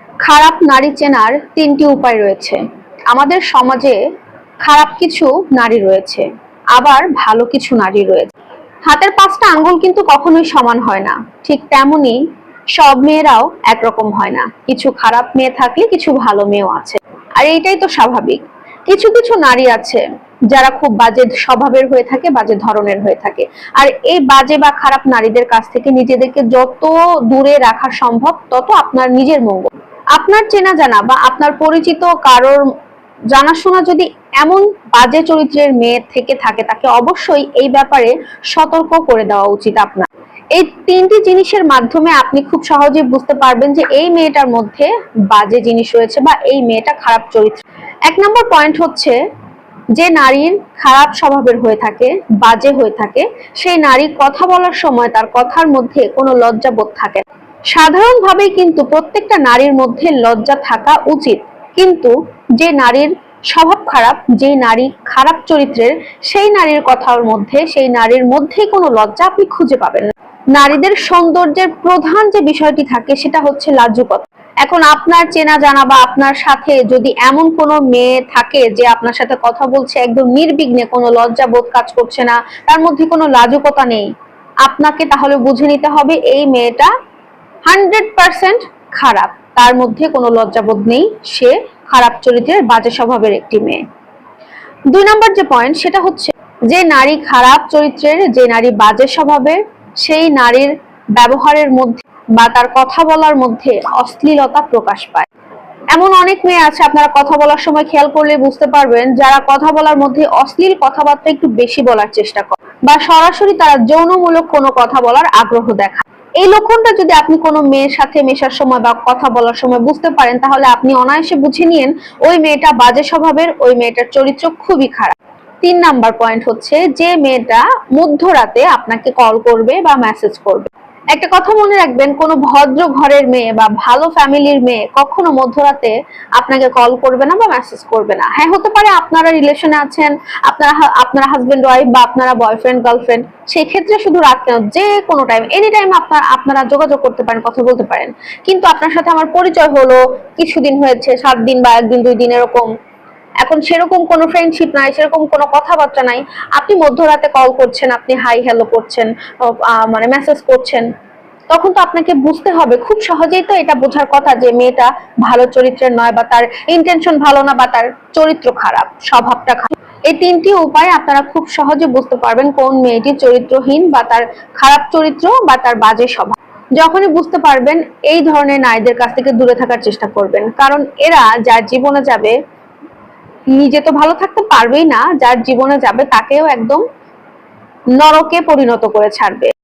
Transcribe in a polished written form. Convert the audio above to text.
খারাপ নারী চেনার ৩টি উপায় রয়েছে। আমাদের সমাজে খারাপ কিছু নারী রয়েছে, আবার ভালো কিছু নারী রয়েছে। হাতের ৫টা আঙ্গুল কিন্তু কখনোই সমান হয় না, ঠিক তেমনি সব মেয়েরাও একরকম হয় না। কিছু খারাপ মেয়ে থাকলে কিছু ভালো মেয়েও আছে, আর এইটাই তো স্বাভাবিক। কিছু কিছু নারী আছে যারা খুব বাজে স্বভাবের হয়ে থাকে, বাজে ধরনের হয়ে থাকে। আর এই বাজে বা খারাপ নারীদের কাছ থেকে নিজেদেরকে যত দূরে রাখা সম্ভব তত আপনার নিজের মঙ্গল। আপনার চেনা জানা বা আপনার পরিচিত কারোর জানাশোনা যদি এমন বাজে চরিত্রের মেয়ে থেকে থাকে, তাকে অবশ্যই এই ব্যাপারে সতর্ক করে দেওয়া উচিত আপনার। এই ৩টি জিনিসের মাধ্যমে আপনি খুব সহজে বুঝতে পারবেন যে এই মেয়েটার মধ্যে বাজে জিনিস রয়েছে বা এই মেয়েটা খারাপ চরিত্র। ১ নম্বর পয়েন্ট হচ্ছে, যে নারীর খারাপ স্বভাবের হয়ে থাকে, বাজে হয়ে থাকে, সেই নারী কথা বলার সময় তার কথার মধ্যে কোনো লজ্জাবোধ থাকে না। সাধারণভাবেই কিন্তু প্রত্যেকটা নারীর মধ্যে লজ্জা থাকা উচিত, কিন্তু যে নারীর স্বভাব খারাপ, যে নারী খারাপ চরিত্রের, সেই নারীর কথার মধ্যে, সেই নারীর মধ্যেই কোনো লজ্জা আপনি খুঁজে পাবেন না। নারীদের সৌন্দর্যের প্রধান যে বিষয়টি থাকে সেটা হচ্ছে লাজুকতা। এখন আপনার চেনা জানা বা আপনার সাথে যদি এমন কোনো মেয়ে থাকে যে আপনার সাথে কথা বলছে একদম নির্বিঘ্নে, কোনো লজ্জা বোধ কাজ করছে না, তার মধ্যে কোনো লাজুকতা নেই, আপনাকে তাহলে বুঝে নিতে হবে এই মেয়েটা 100% খারাপ, তার মধ্যে কোনো লজ্জাবোধ নেই, সে খারাপ চরিত্রের বাজে স্বভাবের একটি মেয়ে। ২ নম্বর যে পয়েন্ট সেটা হচ্ছে, যে নারী খারাপ চরিত্রের, যে নারী বাজে স্বভাবের, সেই নারীর ব্যবহারের মধ্যে বা তার কথা বলার মধ্যে অশ্লীলতা প্রকাশ পায়। এমন অনেক মেয়ে আছে, আপনারা কথা বলার সময় খেয়াল করলে বুঝতে পারবেন, যারা কথা বলার মধ্যে অশ্লীল কথাবার্তা একটু বেশি বলার চেষ্টা করে বা সরাসরি তারা যৌনমূলক কোনো কথা বলার আগ্রহ দেখায়। এই লক্ষণটা যদি আপনি কোনো মেয়ের সাথে মেশার সময় বা কথা বলার সময় বুঝতে পারেন, তাহলে আপনি অনায়াসে বুঝে নিন ওই মেয়েটা বাজে স্বভাবের, ওই মেয়েটার চরিত্র খুবই খারাপ। ৩ নাম্বার পয়েন্ট হচ্ছে, যে মেয়েটা মধ্যরাতে আপনাকে কল করবে বা মেসেজ করবে। একটা কথা মনে রাখবেন, কোনো ভদ্র ঘরের মেয়ে বা ভালো ফ্যামিলির মেয়ে কখনো মধ্যরাতে আপনাকে কল করবে না বা মেসেজ করবে না। হ্যাঁ, হতে পারে আপনারা রিলেশনে আছেন, আপনারা হাজবেন্ড ওয়াইফ বা আপনারা বয়ফ্রেন্ড গার্লফ্রেন্ড, সেই ক্ষেত্রে শুধু রাত কেন, যে কোনো টাইম, এনি টাইম আপনারা যোগাযোগ করতে পারেন, কথা বলতে পারেন। কিন্তু আপনার সাথে আমার পরিচয় হলো কিছুদিন হয়েছে, ৭ দিন বা ১ দিন ২ দিন এরকম, এখন সেরকম কোনো ফ্রেন্ডশিপ নাই, সেরকম কোনো কথাবার্তা নাই, আপনি মধ্যরাতে কল করছেন, আপনি হাই হ্যালো করছেন, মানে মেসেজ করছেন, তখন তো আপনাকে বুঝতে হবে, খুব সহজেই তো এটা বোঝার কথা যে মেয়েটা ভালো চরিত্রের নয়, বা তার ইন্টেনশন ভালো না, বা তার চরিত্র খারাপ, স্বভাবটা খারাপ। এই ৩টি উপায় আপনারা খুব সহজে বুঝতে পারবেন কোন মেয়েটি চরিত্রহীন বা তার খারাপ চরিত্র বা তার বাজে স্বভাব। যখনই বুঝতে পারবেন, এই ধরনের নারীদের কাছ থেকে দূরে থাকার চেষ্টা করবেন, কারণ এরা যার জীবনে যাবে, নিজে তো ভালো থাকতে পারবেই না, যার জীবনে যাবে তাকেও একদম নরকে পরিণত করে ছাড়বে।